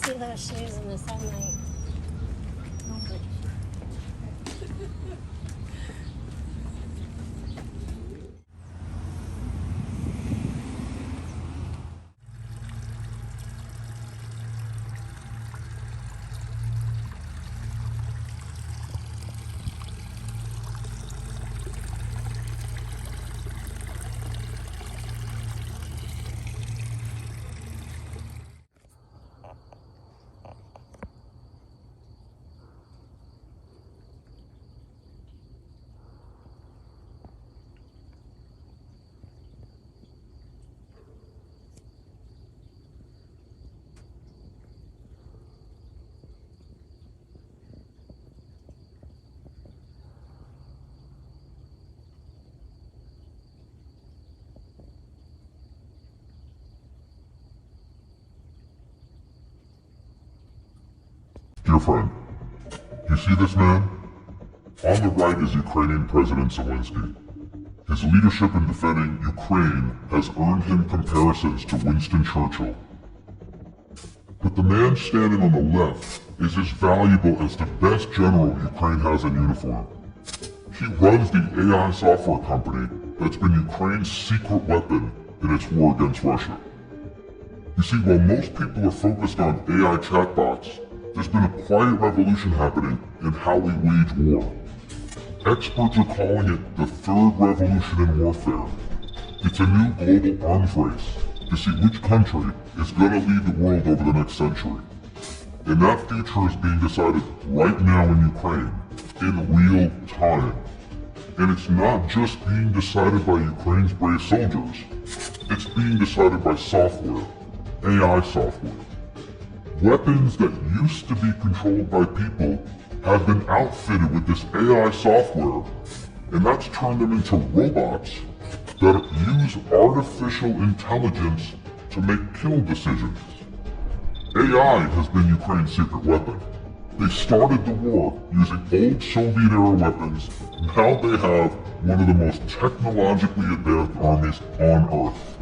See those shoes in the sunlight. Dear friend, you see this man? On the right is Ukrainian President Zelensky. His leadership in defending Ukraine has earned him comparisons to Winston Churchill. But the man standing on the left is as valuable as the best general Ukraine has in uniform. He runs the AI software company that's been Ukraine's secret weapon in its war against Russia. You see, while most people are focused on AI chatbots, there's been a quiet revolution happening in how we wage war. Experts are calling it the third revolution in warfare. It's a new global arms race to see which country is going to lead the world over the next century. And that future is being decided right now in Ukraine, in real time. And it's not just being decided by Ukraine's brave soldiers, it's being decided by software, AI software. Weapons that used to be controlled by people have been outfitted with this AI software, and that's turned them into robots that use artificial intelligence to make kill decisions. AI has been Ukraine's secret weapon. They started the war using old Soviet-era weapons. Now they have one of the most technologically advanced armies on Earth.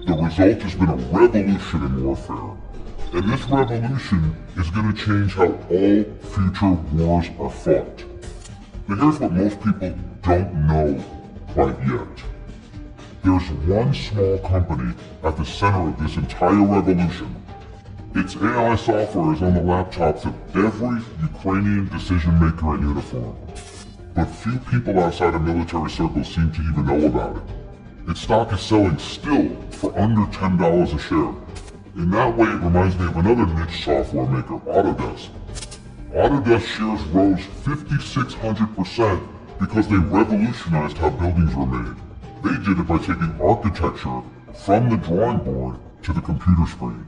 The result has been a revolution in warfare. And this revolution is going to change how all future wars are fought. But here's what most people don't know quite yet. There's one small company at the center of this entire revolution. Its AI software is on the laptops of every Ukrainian decision maker in uniform. But few people outside of military circles seem to even know about it. Its stock is selling still for under $10 a share. In that way, it reminds me of another niche software maker, Autodesk. Autodesk shares rose 5,600% because they revolutionized how buildings were made. They did it by taking architecture from the drawing board to the computer screen.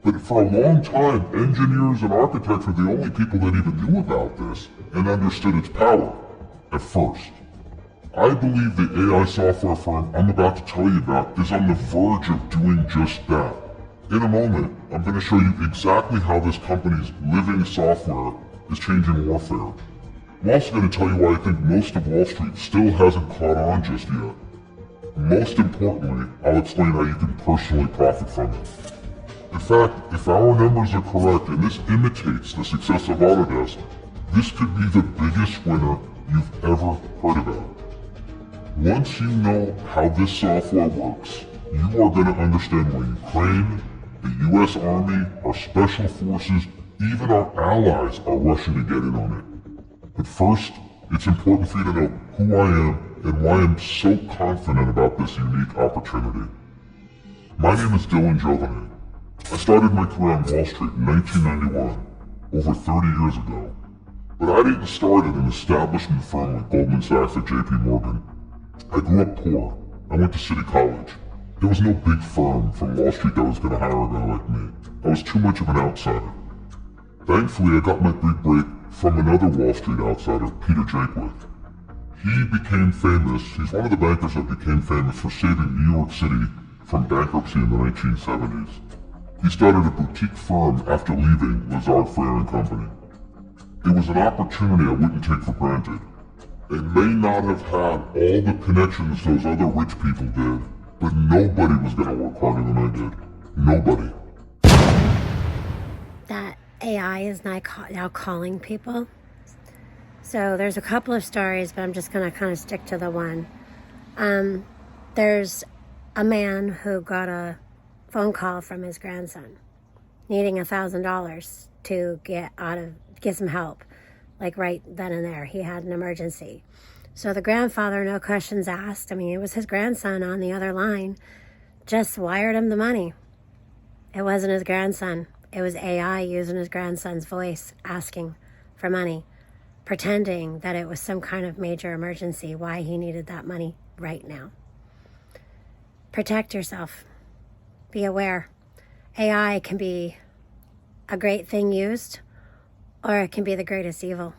But for a long time, engineers and architects were the only people that even knew about this and understood its power, at first. I believe the AI software firm I'm about to tell you about is on the verge of doing just that. In a moment, I'm going to show you exactly how this company's living software is changing warfare. I'm also going to tell you why I think most of Wall Street still hasn't caught on just yet. Most importantly, I'll explain how you can personally profit from it. In fact, if our numbers are correct and this imitates the success of Autodesk, this could be the biggest winner you've ever heard about. Once you know how this software works, you are going to understand why Ukraine, the US Army, our special forces, even our allies are rushing to get in on it. But first, it's important for you to know who I am and why I'm so confident about this unique opportunity. My name is Dylan Jovanet. I started my career on Wall Street in 1991, over 30 years ago. But I didn't start at an establishment firm like Goldman Sachs or JP Morgan. I grew up poor. I went to City College. There was no big firm from Wall Street that was going to hire a guy like me. I was too much of an outsider. Thankfully, I got my big break from another Wall Street outsider, Peter Jaquith. He became famous, he's one of the bankers that became famous for saving New York City from bankruptcy in the 1970s. He started a boutique firm after leaving Lazard Frères & Company. It was an opportunity I wouldn't take for granted. They may not have had all the connections those other rich people did, but nobody was going to work harder than I did. Nobody. that AI is now calling people. So there's a couple of stories, but I'm just going to kind of stick to the one. There's a man who got a phone call from his grandson needing $1,000 to get some help, like right then and there. He had an emergency. So the grandfather, no questions asked, I mean, it was his grandson on the other line, just wired him the money. It wasn't his grandson. It was AI using his grandson's voice, asking for money, pretending that it was some kind of major emergency, why he needed that money right now. Protect yourself. Be aware. AI can be a great thing used, or it can be the greatest evil.